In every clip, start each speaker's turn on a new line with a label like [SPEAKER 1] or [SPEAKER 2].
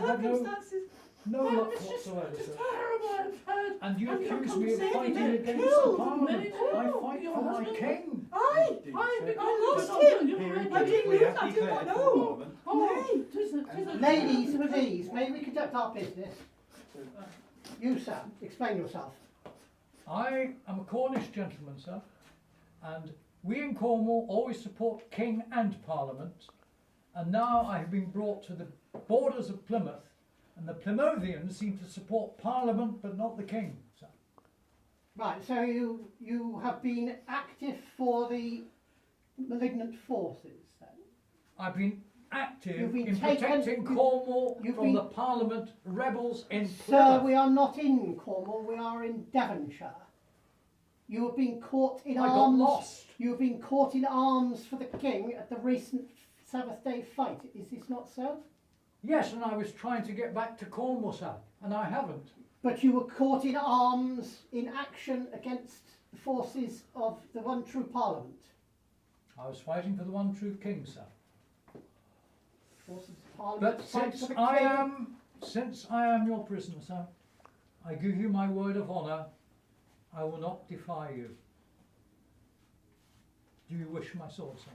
[SPEAKER 1] had
[SPEAKER 2] circumstances.
[SPEAKER 1] no luck
[SPEAKER 2] It's just
[SPEAKER 1] whatsoever, sir.
[SPEAKER 2] terrible, I've heard.
[SPEAKER 1] And you
[SPEAKER 2] And you're
[SPEAKER 1] accuse me of
[SPEAKER 2] condescending,
[SPEAKER 1] fighting
[SPEAKER 2] they're
[SPEAKER 1] against the
[SPEAKER 2] killed,
[SPEAKER 1] Parliament.
[SPEAKER 2] many
[SPEAKER 1] I
[SPEAKER 2] killed.
[SPEAKER 1] fight
[SPEAKER 2] Your
[SPEAKER 1] for my
[SPEAKER 2] husband.
[SPEAKER 1] king.
[SPEAKER 2] Aye,
[SPEAKER 3] Indeed,
[SPEAKER 2] aye,
[SPEAKER 3] sir.
[SPEAKER 2] but I lost
[SPEAKER 3] But
[SPEAKER 2] him.
[SPEAKER 3] here
[SPEAKER 2] I
[SPEAKER 3] indeed
[SPEAKER 2] didn't
[SPEAKER 3] we
[SPEAKER 2] lose,
[SPEAKER 3] have
[SPEAKER 2] I didn't
[SPEAKER 3] declared
[SPEAKER 2] know.
[SPEAKER 3] Parliament.
[SPEAKER 2] Nay, 'tis a
[SPEAKER 4] Ladies with ease, may we conduct our business? You, sir, explain yourself.
[SPEAKER 1] I am a Cornish gentleman, sir, and we in Cornwall always support King and Parliament, and now I have been brought to the borders of Plymouth, and the Plymouthians seem to support Parliament but not the King, sir.
[SPEAKER 4] Right, so you have been active for the malignant forces, then?
[SPEAKER 1] I've been active
[SPEAKER 4] You've been
[SPEAKER 1] in
[SPEAKER 4] taken-
[SPEAKER 1] protecting Cornwall
[SPEAKER 4] you've
[SPEAKER 1] from
[SPEAKER 4] been-
[SPEAKER 1] the Parliament rebels in
[SPEAKER 4] Sir,
[SPEAKER 1] Plymouth.
[SPEAKER 4] we are not in Cornwall, we are in Devonshire. You have been caught in
[SPEAKER 1] I got
[SPEAKER 4] arms.
[SPEAKER 1] lost.
[SPEAKER 4] You have been caught in arms for the king at the recent Sabbath day fight. Is this not so?
[SPEAKER 1] Yes, and I was trying to get back to Cornwall, sir, and I haven't.
[SPEAKER 4] But you were caught in arms in action against the forces of the one true Parliament.
[SPEAKER 1] I was fighting for the one true King, sir.
[SPEAKER 4] Forces of Parliament
[SPEAKER 1] But
[SPEAKER 4] fight for
[SPEAKER 1] since
[SPEAKER 4] the
[SPEAKER 1] I
[SPEAKER 4] king.
[SPEAKER 1] am your prisoner, sir, I give you my word of honour, I will not defy you. Do you wish my sword, sir?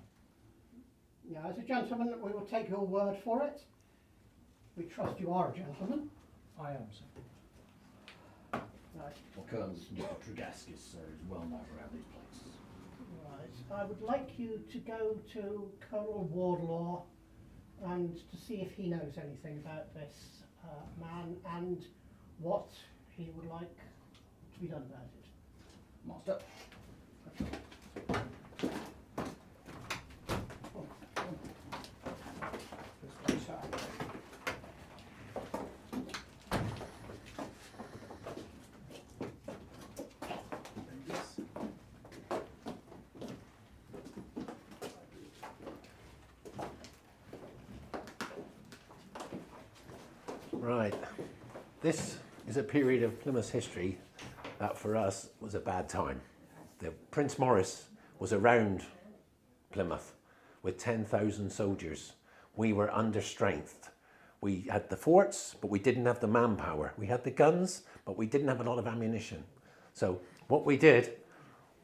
[SPEAKER 4] Yeah, as a gentleman, we will take your word for it. We trust you are a gentleman.
[SPEAKER 1] I am, sir.
[SPEAKER 4] Right.
[SPEAKER 5] Well, Colonel Tregaskis, sir, is well known around these places.
[SPEAKER 4] Right. I would like you to go to Colonel Wardlaw and to see if he knows anything about this man and what he would like to be done about it.
[SPEAKER 5] Master.
[SPEAKER 6] Right. This is a period of Plymouth's history that for us was a bad time. Prince Maurice was around Plymouth with 10,000 soldiers. We were under strength. We had the forts, but we didn't have the manpower. We had the guns, but we didn't have a lot of ammunition. So what we did,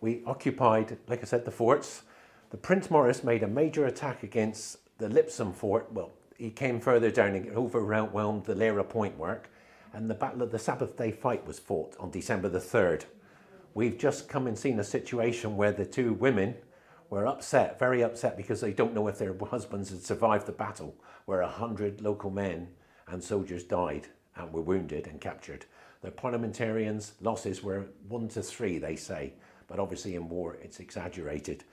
[SPEAKER 6] we occupied, like I said, the forts. The Prince Maurice made a major attack against the LIPSON fort. Well, he came further down and overwhelmed the Lera Point work, and the Battle of the Sabbath Day fight was fought on December the 3rd. We've just come and seen a situation where the two women were upset, very upset, because they don't know if their husbands had survived the battle, where 100 local men and soldiers died and were wounded and captured. The parliamentarians' losses were 1 to 3, they say, but obviously in war it's exaggerated.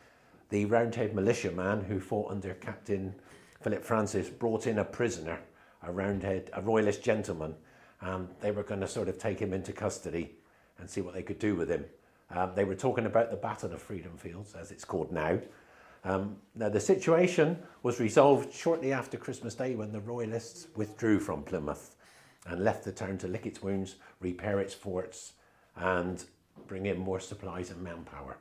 [SPEAKER 6] The Roundhead militiaman who fought under Captain Philip Francis brought in a prisoner, a Roundhead, a royalist gentleman, and they were going to sort of take him into custody and see what they could do with him. They were talking about the Battle of Freedom Fields, as it's called now. Now the situation was resolved shortly after Christmas Day when the royalists withdrew from Plymouth and left the town to lick its wounds, repair its forts and bring in more supplies and manpower.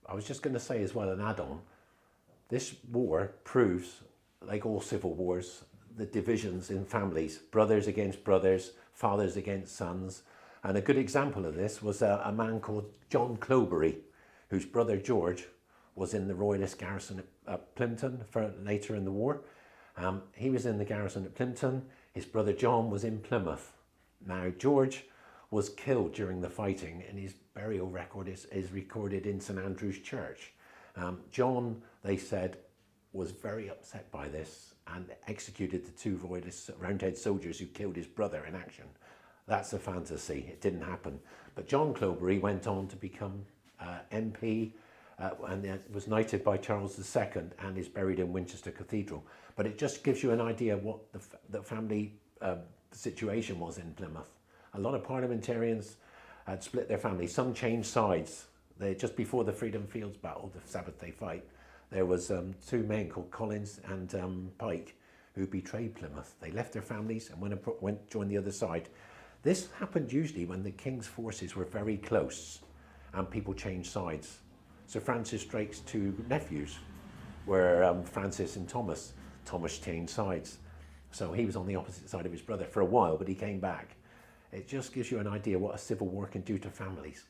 [SPEAKER 6] I was just going to say as well, an add-on, this war proves, like all civil wars, the divisions in families, brothers against brothers, fathers against sons. And a good example of this was a man called John Cloberry, whose brother George was in the royalist garrison at Plympton for later in the war. He was in the garrison at Plympton. His brother John was in Plymouth. Now George was killed during the fighting, and his burial record is recorded in St Andrew's Church. John, they said, was very upset by this and executed the two royalist Roundhead soldiers who killed his brother in action. That's a fantasy, it didn't happen. But John Cloberry went on to become MP and was knighted by Charles II and is buried in Winchester Cathedral. But it just gives you an idea of what the family situation was in Plymouth. A lot of parliamentarians had split their families. Some changed sides. Just before the Freedom Fields battle, the Sabbath Day fight, there was two men called Collins and Pike who betrayed Plymouth. They left their families and went joined the other side. This happened usually when the king's forces were very close and people changed sides. Sir Francis Drake's two nephews were Francis and Thomas. Thomas changed sides. So he was on the opposite side of his brother for a while, but he came back. It just gives you an idea what a civil war can do to families.